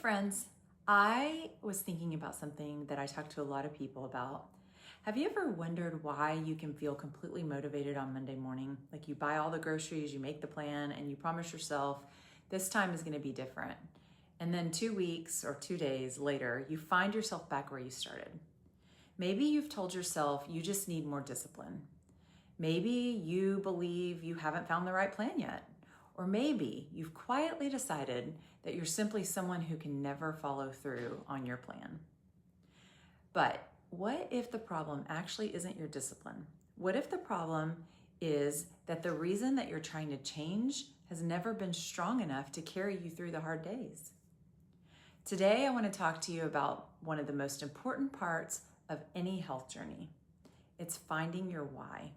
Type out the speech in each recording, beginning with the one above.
friends. I was thinking about something that I talk to a lot of people about. Have you ever wondered why you can feel completely motivated on Monday morning? Like you buy all the groceries, you make the plan, and you promise yourself this time is going to be different. And then 2 weeks or 2 days later, you find yourself back where you started. Maybe you've told yourself you just need more discipline. Maybe you believe you haven't found the right plan yet. Or maybe you've quietly decided that you're simply someone who can never follow through on your plan. But what if the problem actually isn't your discipline? What if the problem is that the reason that you're trying to change has never been strong enough to carry you through the hard days? Today, I want to talk to you about one of the most important parts of any health journey. It's finding your why.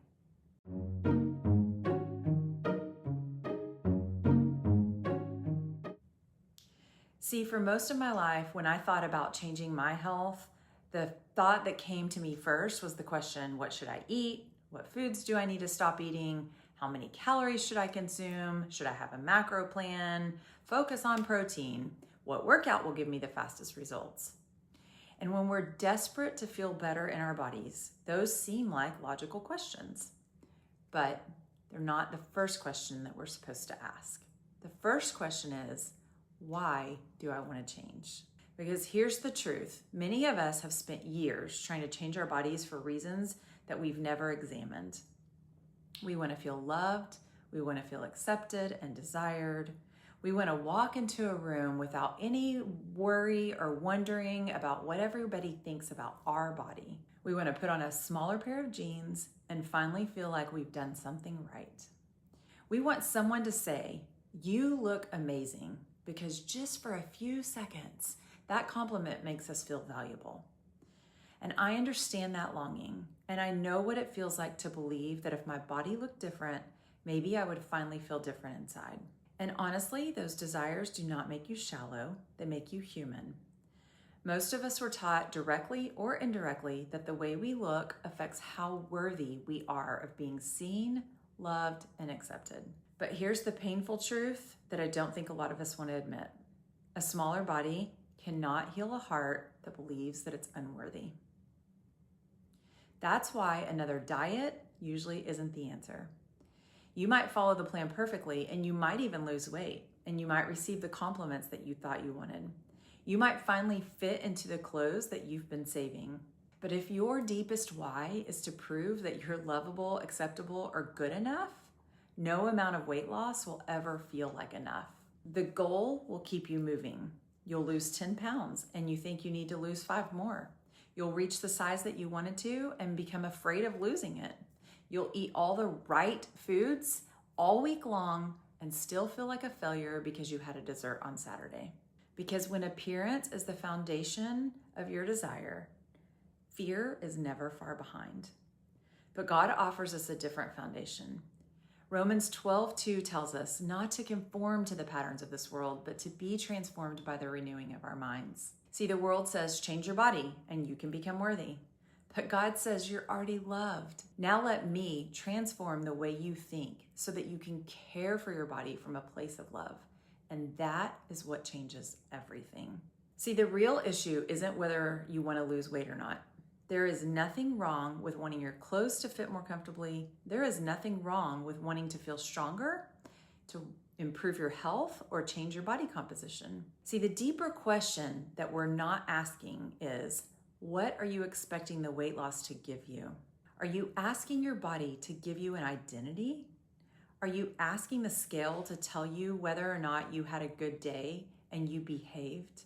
See, for most of my life, when I thought about changing my health, the thought that came to me first was the question, what should I eat? What foods do I need to stop eating? How many calories should I consume? Should I have a macro plan? Focus on protein. What workout will give me the fastest results? And when we're desperate to feel better in our bodies, those seem like logical questions. But they're not the first question that we're supposed to ask. The first question is, why do I want to change? Because here's the truth. Many of us have spent years trying to change our bodies for reasons that we've never examined. We want to feel loved. We want to feel accepted and desired. We want to walk into a room without any worry or wondering about what everybody thinks about our body. We want to put on a smaller pair of jeans and finally feel like we've done something right. We want someone to say, "You look amazing," because just for a few seconds, that compliment makes us feel valuable. And I understand that longing, and I know what it feels like to believe that if my body looked different, maybe I would finally feel different inside. And honestly, those desires do not make you shallow, they make you human. Most of us were taught directly or indirectly that the way we look affects how worthy we are of being seen, loved, and accepted. But here's the painful truth that I don't think a lot of us want to admit. A smaller body cannot heal a heart that believes that it's unworthy. That's why another diet usually isn't the answer. You might follow the plan perfectly, and you might even lose weight, and you might receive the compliments that you thought you wanted. You might finally fit into the clothes that you've been saving. But if your deepest why is to prove that you're lovable, acceptable, or good enough, no amount of weight loss will ever feel like enough. The goal will keep you moving. You'll lose 10 pounds and you think you need to lose 5 more. You'll reach the size that you wanted to and become afraid of losing it. You'll eat all the right foods all week long and still feel like a failure because you had a dessert on Saturday. Because when appearance is the foundation of your desire, fear is never far behind. But God offers us a different foundation. Romans 12:2 tells us not to conform to the patterns of this world, but to be transformed by the renewing of our minds. See, the world says, change your body and you can become worthy. But God says you're already loved. Now let me transform the way you think so that you can care for your body from a place of love. And that is what changes everything. See, the real issue isn't whether you want to lose weight or not. There is nothing wrong with wanting your clothes to fit more comfortably. There is nothing wrong with wanting to feel stronger, to improve your health, or change your body composition. See, the deeper question that we're not asking is, what are you expecting the weight loss to give you? Are you asking your body to give you an identity? Are you asking the scale to tell you whether or not you had a good day and you behaved?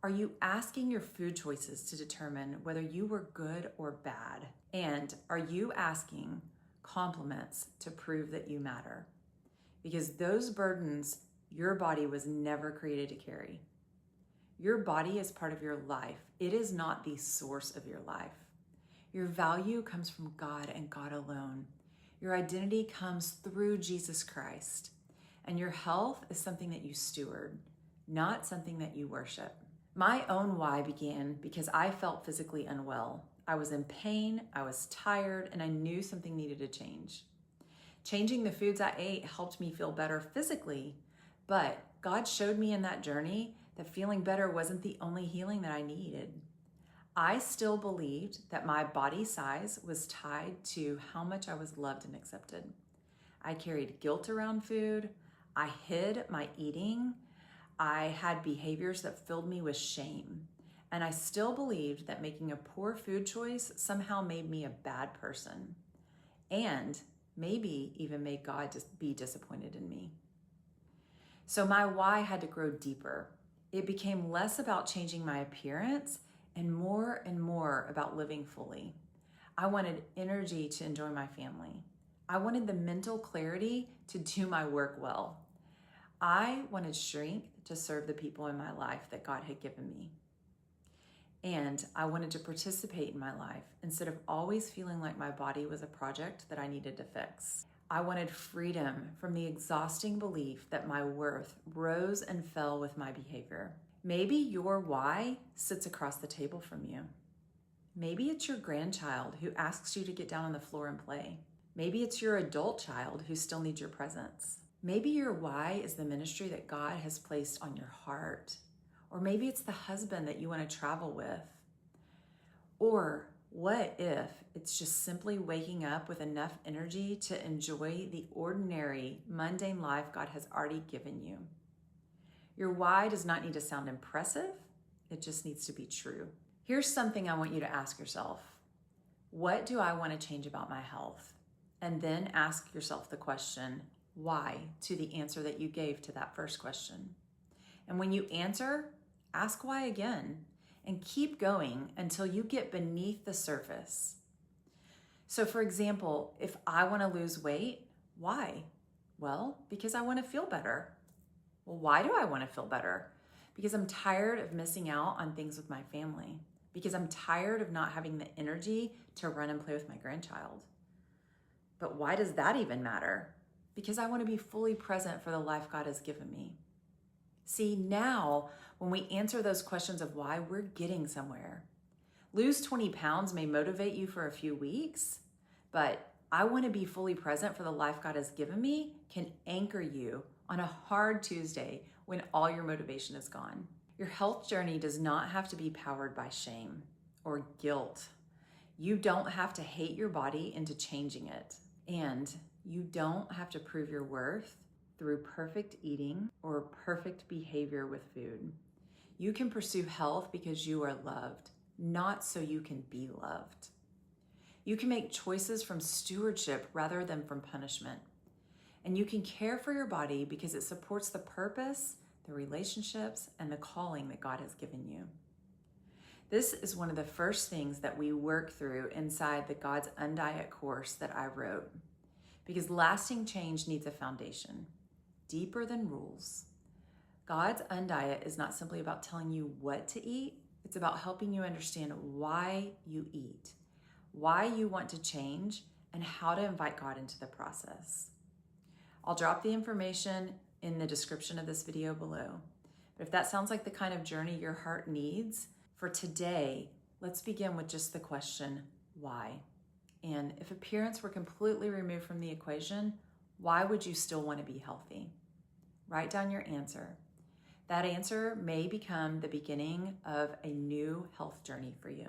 Are you asking your food choices to determine whether you were good or bad? And are you asking compliments to prove that you matter? Because those burdens your body was never created to carry. Your body is part of your life. It is not the source of your life. Your value comes from God and God alone. Your identity comes through Jesus Christ. And your health is something that you steward, not something that you worship. My own why began because I felt physically unwell. I was in pain, I was tired, and I knew something needed to change. Changing the foods I ate helped me feel better physically, but God showed me in that journey that feeling better wasn't the only healing that I needed. I still believed that my body size was tied to how much I was loved and accepted. I carried guilt around food. I hid my eating. I had behaviors that filled me with shame. And I still believed that making a poor food choice somehow made me a bad person, and maybe even made God just be disappointed in me. So my why had to grow deeper. It became less about changing my appearance and more about living fully. I wanted energy to enjoy my family. I wanted the mental clarity to do my work well. I wanted strength to serve the people in my life that God had given me. And I wanted to participate in my life instead of always feeling like my body was a project that I needed to fix. I wanted freedom from the exhausting belief that my worth rose and fell with my behavior. Maybe your why sits across the table from you. Maybe it's your grandchild who asks you to get down on the floor and play. Maybe it's your adult child who still needs your presence. Maybe your why is the ministry that God has placed on your heart. Or maybe it's the husband that you want to travel with. Or what if it's just simply waking up with enough energy to enjoy the ordinary, mundane life God has already given you? Your why does not need to sound impressive. It just needs to be true. Here's something I want you to ask yourself. What do I want to change about my health? And then ask yourself the question, why, to the answer that you gave to that first question. And when you answer, ask why again, and keep going until you get beneath the surface. So for example, if I want to lose weight, why? Well, because I want to feel better. Well, why do I want to feel better? Because I'm tired of missing out on things with my family. Because I'm tired of not having the energy to run and play with my grandchild. But why does that even matter? Because I want to be fully present for the life God has given me. See, now, when we answer those questions of why, we're getting somewhere. Lose 20 pounds may motivate you for a few weeks, but I want to be fully present for the life God has given me can anchor you on a hard Tuesday when all your motivation is gone. Your health journey does not have to be powered by shame or guilt. You don't have to hate your body into changing it. And you don't have to prove your worth through perfect eating or perfect behavior with food. You can pursue health because you are loved, not so you can be loved. You can make choices from stewardship rather than from punishment. And you can care for your body because it supports the purpose, the relationships, and the calling that God has given you. This is one of the first things that we work through inside the God's Undiet course that I wrote. Because lasting change needs a foundation, deeper than rules. God's Undiet is not simply about telling you what to eat. It's about helping you understand why you eat, why you want to change, and how to invite God into the process. I'll drop the information in the description of this video below. But if that sounds like the kind of journey your heart needs, for today, let's begin with just the question, why? And if appearance were completely removed from the equation, why would you still want to be healthy? Write down your answer. That answer may become the beginning of a new health journey for you.